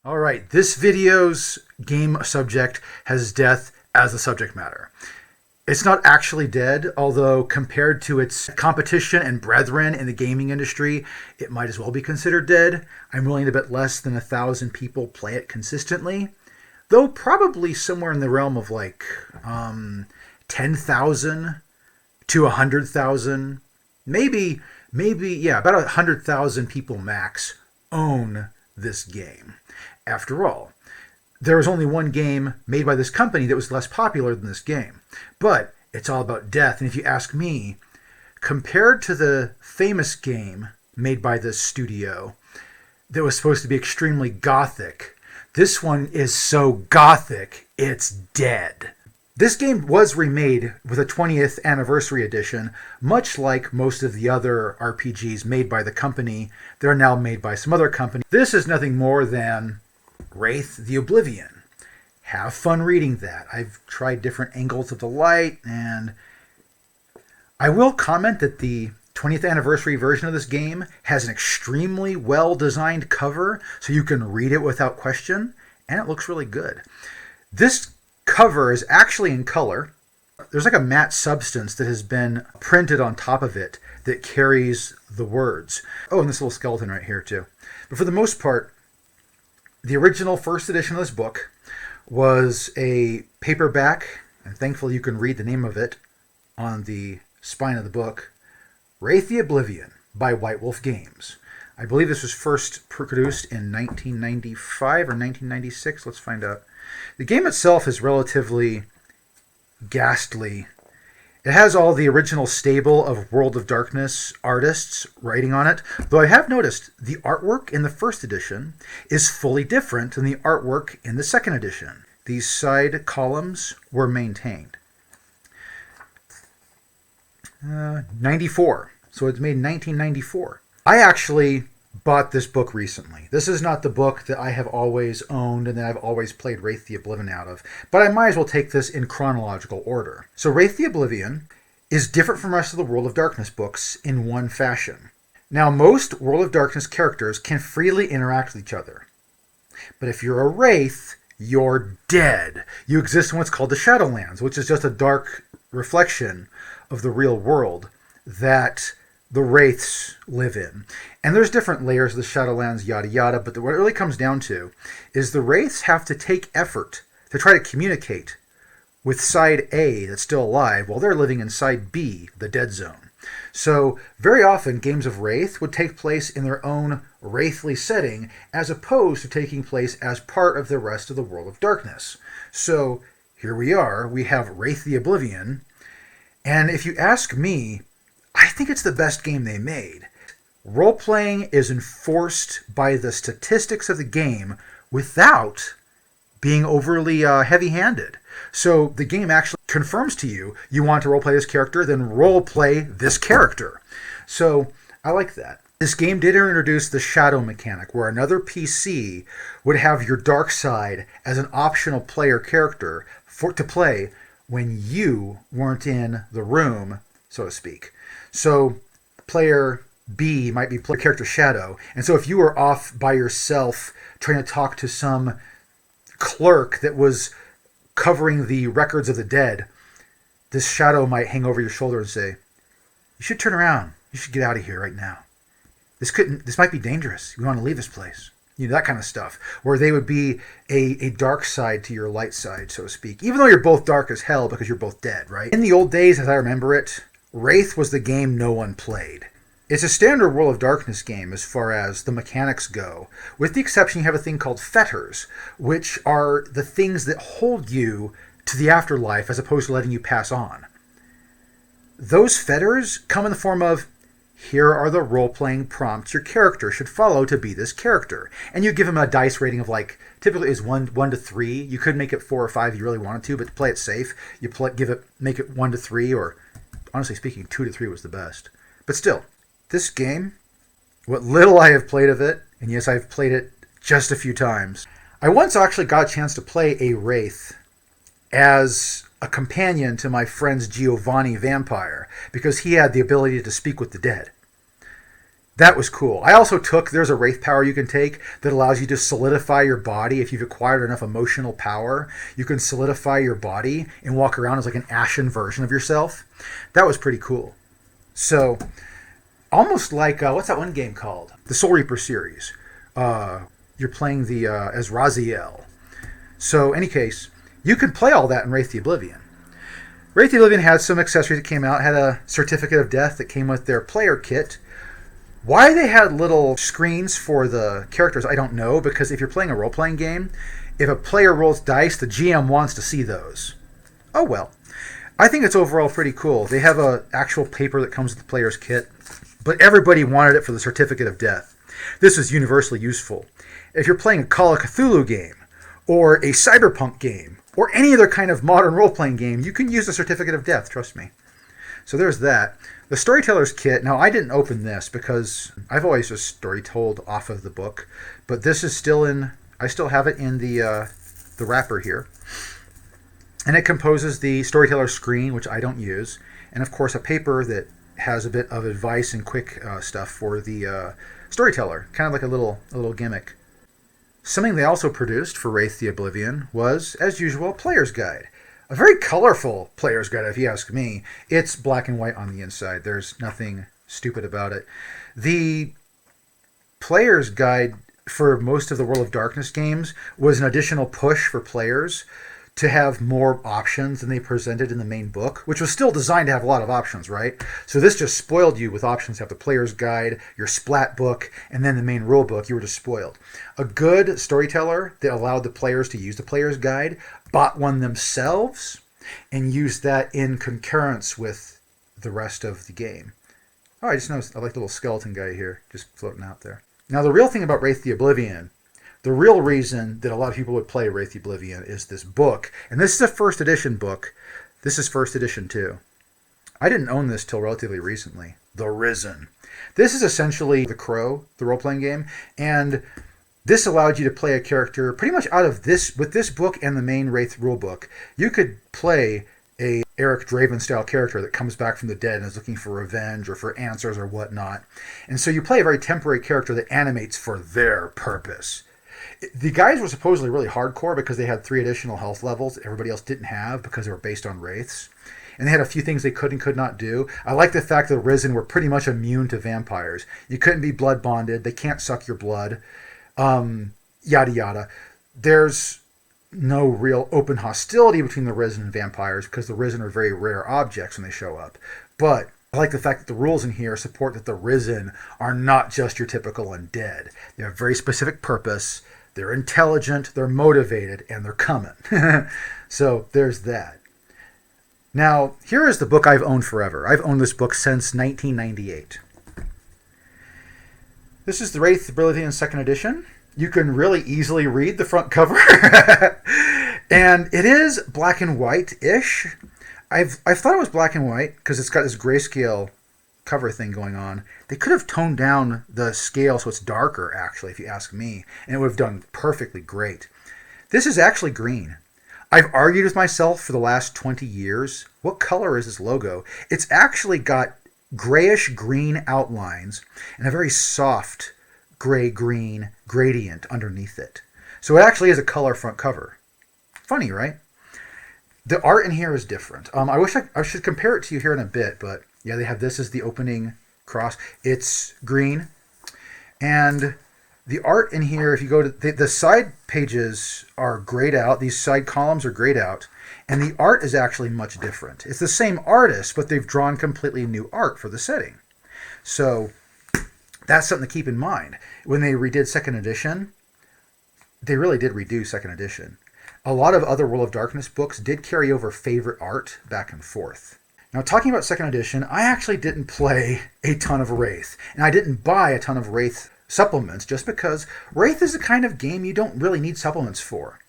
All right, this video's game subject has death as the subject matter. It's not actually dead, although compared to its competition and brethren in the gaming industry, it might as well be considered dead. I'm willing to bet less than 1,000 people play it consistently, though probably somewhere in the realm of like 10,000 to 100,000, maybe, yeah, about 100,000 people max own this game. After all, there was only one game made by this company that was less popular than this game. But it's all about death. And if you ask me, compared to the famous game made by this studio that was supposed to be extremely gothic, this one is so gothic, it's dead. This game was remade with a 20th anniversary edition, much like most of the other RPGs made by the company that are now made by some other company. This is nothing more than Wraith the Oblivion. Have fun reading that. I've tried different angles of the light, and I will comment that the 20th anniversary version of this game has an extremely well-designed cover, so you can read it without question, and it looks really good. This cover is actually in color. There's like a matte substance that has been printed on top of it that carries the words. Oh, and this little skeleton right here too. But for the most part, the original first edition of this book was a paperback, and thankfully you can read the name of it on the spine of the book, Wraith the Oblivion by White Wolf Games. I believe this was first produced in 1995 or 1996. Let's find out. The game itself is relatively ghastly. It has all the original stable of World of Darkness artists writing on it, though I have noticed the artwork in the first edition is fully different than the artwork in the second edition. These side columns were maintained. 94. So it's made in 1994. I actually bought this book recently. This is not the book that I have always owned and that I've always played Wraith the Oblivion out of, but I might as well take this in chronological order. So Wraith the Oblivion is different from the rest of the World of Darkness books in one fashion. Now, most World of Darkness characters can freely interact with each other. But if you're a Wraith, you're dead. You exist in what's called the Shadowlands, which is just a dark reflection of the real world that the Wraiths live in. And there's different layers of the Shadowlands, yada yada, but what it really comes down to is the Wraiths have to take effort to try to communicate with side A that's still alive while they're living in side B, the dead zone. So very often games of Wraith would take place in their own Wraithly setting as opposed to taking place as part of the rest of the World of Darkness. So here we are, we have Wraith the Oblivion, and if you ask me, I think it's the best game they made. Role-playing is enforced by the statistics of the game without being overly heavy-handed. So the game actually confirms to you, you want to role-play this character, then role-play this character. So I like that. This game did introduce the shadow mechanic, where another PC would have your dark side as an optional player character to play when you weren't in the room, so to speak. So player B might be player character Shadow. And so if you were off by yourself trying to talk to some clerk that was covering the records of the dead, this Shadow might hang over your shoulder and say, "You should turn around. You should get out of here right now. This might be dangerous. You want to leave this place." You know, that kind of stuff. Where they would be a dark side to your light side, so to speak. Even though you're both dark as hell because you're both dead, right? In the old days, as I remember it, Wraith was the game no one played. It's a standard World of Darkness game as far as the mechanics go, with the exception you have a thing called fetters, which are the things that hold you to the afterlife as opposed to letting you pass on. Those fetters come in the form of, here are the role-playing prompts your character should follow to be this character. And you give them a dice rating of like, typically is 1 to 3. You could make it 4 or 5 if you really wanted to, but to play it safe, make it 1 to 3, or honestly speaking, 2 to 3 was the best. But still, this game, what little I have played of it, and yes, I've played it just a few times, I once actually got a chance to play a Wraith as a companion to my friend's Giovanni vampire, because he had the ability to speak with the dead. That was cool. I also there's a Wraith power you can take that allows you to solidify your body. If you've acquired enough emotional power, you can solidify your body and walk around as like an ashen version of yourself. That was pretty cool. So, almost like, what's that one game called? The Soul Reaper series. You're playing as Raziel. So, any case, you can play all that in Wraith the Oblivion. Wraith the Oblivion had some accessories that came out, had a certificate of death that came with their player kit. Why they had little screens for the characters, I don't know, because if you're playing a role-playing game, if a player rolls dice, the GM wants to see those. Oh well. I think it's overall pretty cool. They have an actual paper that comes with the player's kit, but everybody wanted it for the certificate of death. This is universally useful. If you're playing a Call of Cthulhu game, or a cyberpunk game, or any other kind of modern role-playing game, you can use the certificate of death, trust me. So there's that. The Storyteller's Kit, now I didn't open this because I've always just story told off of the book, but this is still I still have it in the wrapper here. And it composes the Storyteller's screen, which I don't use, and of course a paper that has a bit of advice and quick stuff for the storyteller, kind of like a little gimmick. Something they also produced for Wraith the Oblivion was, as usual, a player's guide. A very colorful player's guide, if you ask me. It's black and white on the inside. There's nothing stupid about it. The player's guide for most of the World of Darkness games was an additional push for players to have more options than they presented in the main book, which was still designed to have a lot of options, right? So this just spoiled you with options. You have the player's guide, your splat book, and then the main rule book. You were just spoiled. A good storyteller that allowed the players to use the player's guide bought one themselves and used that in concurrence with the rest of the game. Oh, I just noticed I like the little skeleton guy here just floating out there. Now, the real thing about Wraith the Oblivion, the real reason that a lot of people would play Wraith the Oblivion is this book. And this is a first edition book. This is first edition too. I didn't own this till relatively recently. The Risen. This is essentially The Crow, the role-playing game. And this allowed you to play a character pretty much out of this, with this book and the main Wraith rulebook. You could play a Eric Draven-style character that comes back from the dead and is looking for revenge or for answers or whatnot. And so you play a very temporary character that animates for their purpose. The guys were supposedly really hardcore because they had 3 additional health levels that everybody else didn't have because they were based on wraiths. And they had a few things they could and could not do. I like the fact that the Risen were pretty much immune to vampires. You couldn't be blood bonded. They can't suck your blood. Yada yada. There's no real open hostility between the Risen and vampires because the Risen are very rare objects when they show up. But I like the fact that the rules in here support that the Risen are not just your typical undead. They have a very specific purpose. They're intelligent, they're motivated, and they're coming. So there's that. Now, here is the book I've owned forever. I've owned this book since 1998. This is the Wraith the Oblivion 2nd edition. You can really easily read the front cover. And it is black and white-ish. I've thought it was black and white because it's got this grayscale cover thing going on. They could have toned down the scale so it's darker, actually, if you ask me, and it would have done perfectly great. This is actually green. I've argued with myself for the last 20 years, what color is this logo? It's actually got grayish-green outlines and a very soft gray-green gradient underneath it. So it actually is a color front cover. Funny, right? The art in here is different. I wish I should compare it to you here in a bit, but yeah, they have this as the opening cross. It's green. And the art in here, if you go to the side pages are grayed out. These side columns are grayed out. And the art is actually much different. It's the same artist, but they've drawn completely new art for the setting. So that's something to keep in mind. When they redid 2nd edition, they really did redo 2nd edition. A lot of other World of Darkness books did carry over favorite art back and forth. Now, talking about 2nd edition, I actually didn't play a ton of Wraith. And I didn't buy a ton of Wraith supplements just because Wraith is the kind of game you don't really need supplements for.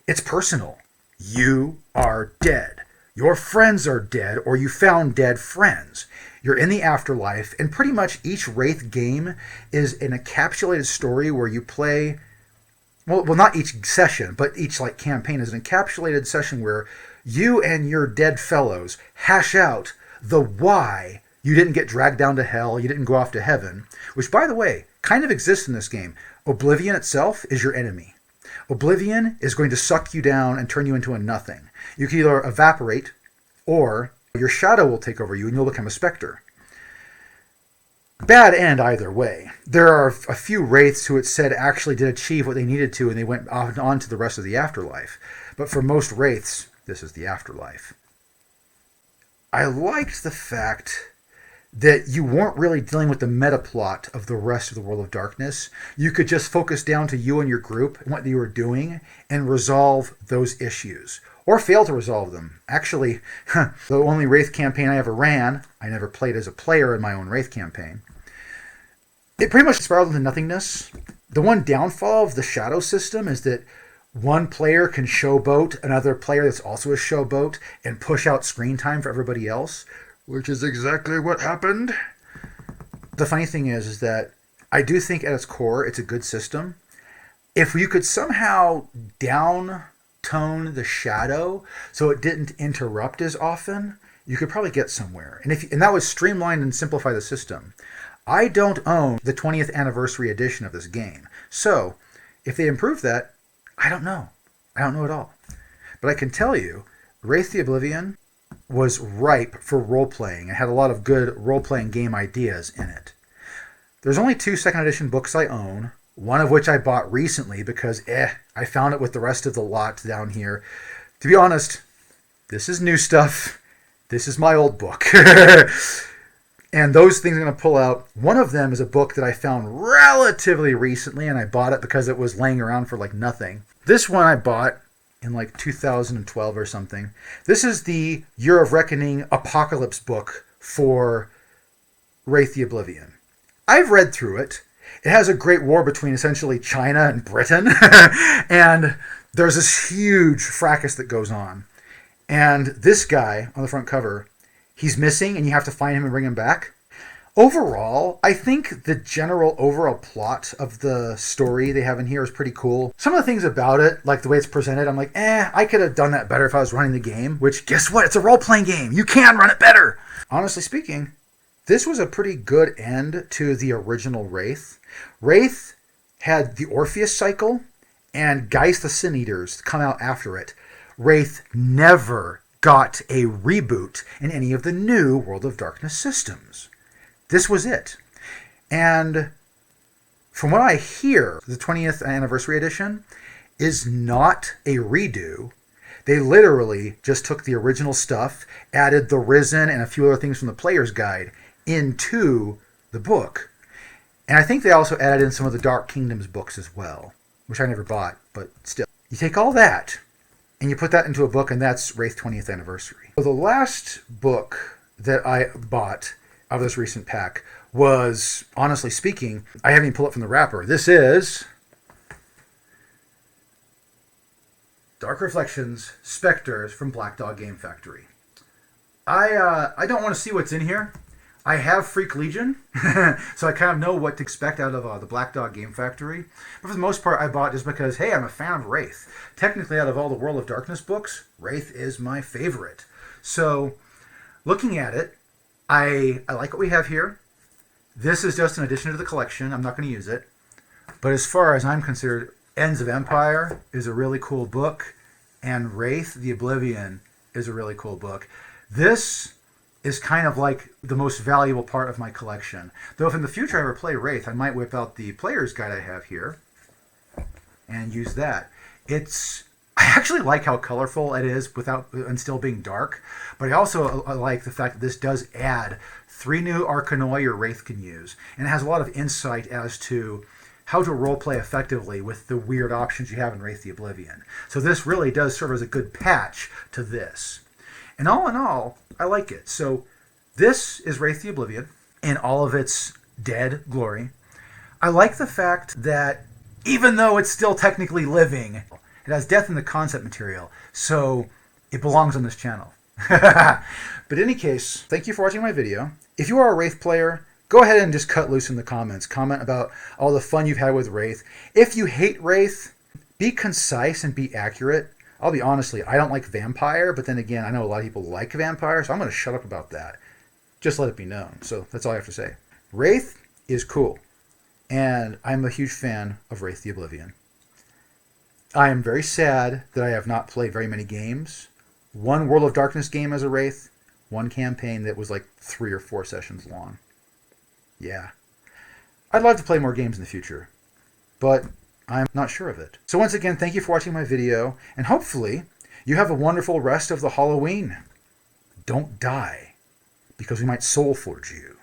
It's personal. You are dead. Your friends are dead, or you found dead friends. You're in the afterlife, and pretty much each Wraith game is an encapsulated story where you play... Well, not each session, but each campaign is an encapsulated session where you and your dead fellows hash out the why You didn't get dragged down to hell. You didn't go off to heaven, which, by the way, kind of exists in this game. Oblivion itself is your enemy. Oblivion is going to suck you down and turn you into a nothing. You can either evaporate, or your shadow will take over you and you'll become a specter. Bad end either way. There are a few wraiths who it said actually did achieve what they needed to, and they went on to the rest of the afterlife. But for most wraiths, this is the afterlife. I liked the fact that you weren't really dealing with the meta plot of the rest of the World of Darkness. You could just focus down to you and your group and what you were doing and resolve those issues. Or fail to resolve them. Actually, the only Wraith campaign I ever ran, I never played as a player in my own Wraith campaign, it pretty much spiraled into nothingness. The one downfall of the shadow system is that one player can showboat another player that's also a showboat and push out screen time for everybody else, which is exactly what happened. The funny thing is that I do think at its core it's a good system. If you could somehow down-tone the shadow so it didn't interrupt as often, you could probably get somewhere. And that would streamline and simplify the system. I don't own the 20th anniversary edition of this game. So, if they improve that, I don't know. I don't know at all. But I can tell you, Wraith the Oblivion was ripe for role-playing. It had a lot of good role-playing game ideas in it. There's only 2 second edition books I own, one of which I bought recently because, I found it with the rest of the lot down here. To be honest, this is new stuff. This is my old book. And those things I'm going to pull out. One of them is a book that I found relatively recently, and I bought it because it was laying around for like nothing. This one I bought in like 2012 or something. This is the Year of Reckoning Apocalypse book for Wraith the Oblivion. I've read through it. It has a great war between essentially China and Britain. And there's this huge fracas that goes on. And this guy on the front cover, he's missing and you have to find him and bring him back. Overall, I think the general overall plot of the story they have in here is pretty cool. Some of the things about it, like the way it's presented, I'm like, I could have done that better if I was running the game, which, guess what? It's a role-playing game. You can run it better. Honestly speaking, this was a pretty good end to the original Wraith. Wraith had the Orpheus cycle and Geist the Sin Eaters come out after it. Wraith never got a reboot in any of the new World of Darkness systems. This was it. And from what I hear, the 20th anniversary edition is not a redo. They literally just took the original stuff, added the Risen and a few other things from the player's guide into the book. And I think they also added in some of the Dark Kingdoms books as well, which I never bought, but still. You take all that and you put that into a book, and that's Wraith 20th Anniversary. So the last book that I bought of this recent pack was, honestly speaking, I haven't even pulled it from the wrapper. This is Dark Reflections Spectres from Black Dog Game Factory. I don't want to see what's in here. I have Freak Legion, so I kind of know what to expect out of the Black Dog Game Factory. But for the most part, I bought just because, hey, I'm a fan of Wraith. Technically, out of all the World of Darkness books, Wraith is my favorite. So, looking at it, I like what we have here. This is just an addition to the collection. I'm not going to use it. But as far as I'm concerned, Ends of Empire is a really cool book, and Wraith the Oblivion is a really cool book. This is kind of like the most valuable part of my collection. Though if in the future I ever play Wraith, I might whip out the player's guide I have here and use that. I actually like how colorful it is and still being dark, but I also like the fact that this does add 3 new Arcanoi your Wraith can use, and it has a lot of insight as to how to roleplay effectively with the weird options you have in Wraith the Oblivion. So this really does serve as a good patch to this. And all in all, I like it. So this is Wraith the Oblivion in all of its dead glory. I like the fact that even though it's still technically living, it has death in the concept material, so it belongs on this channel. But in any case, thank you for watching my video. If you are a Wraith player, go ahead and just cut loose in the comments. Comment about all the fun you've had with Wraith. If you hate Wraith, be concise and be accurate. I'll be honestly, I don't like vampire, but then again, I know a lot of people like vampire, so I'm going to shut up about that. Just let it be known. So that's all I have to say. Wraith is cool, and I'm a huge fan of Wraith the Oblivion. I am very sad that I have not played very many games. One World of Darkness game as a Wraith, one campaign that was like 3 or 4 sessions long. Yeah. I'd love to play more games in the future, but I'm not sure of it. So once again, thank you for watching my video, and hopefully you have a wonderful rest of the Halloween. Don't die, because we might soul forge you.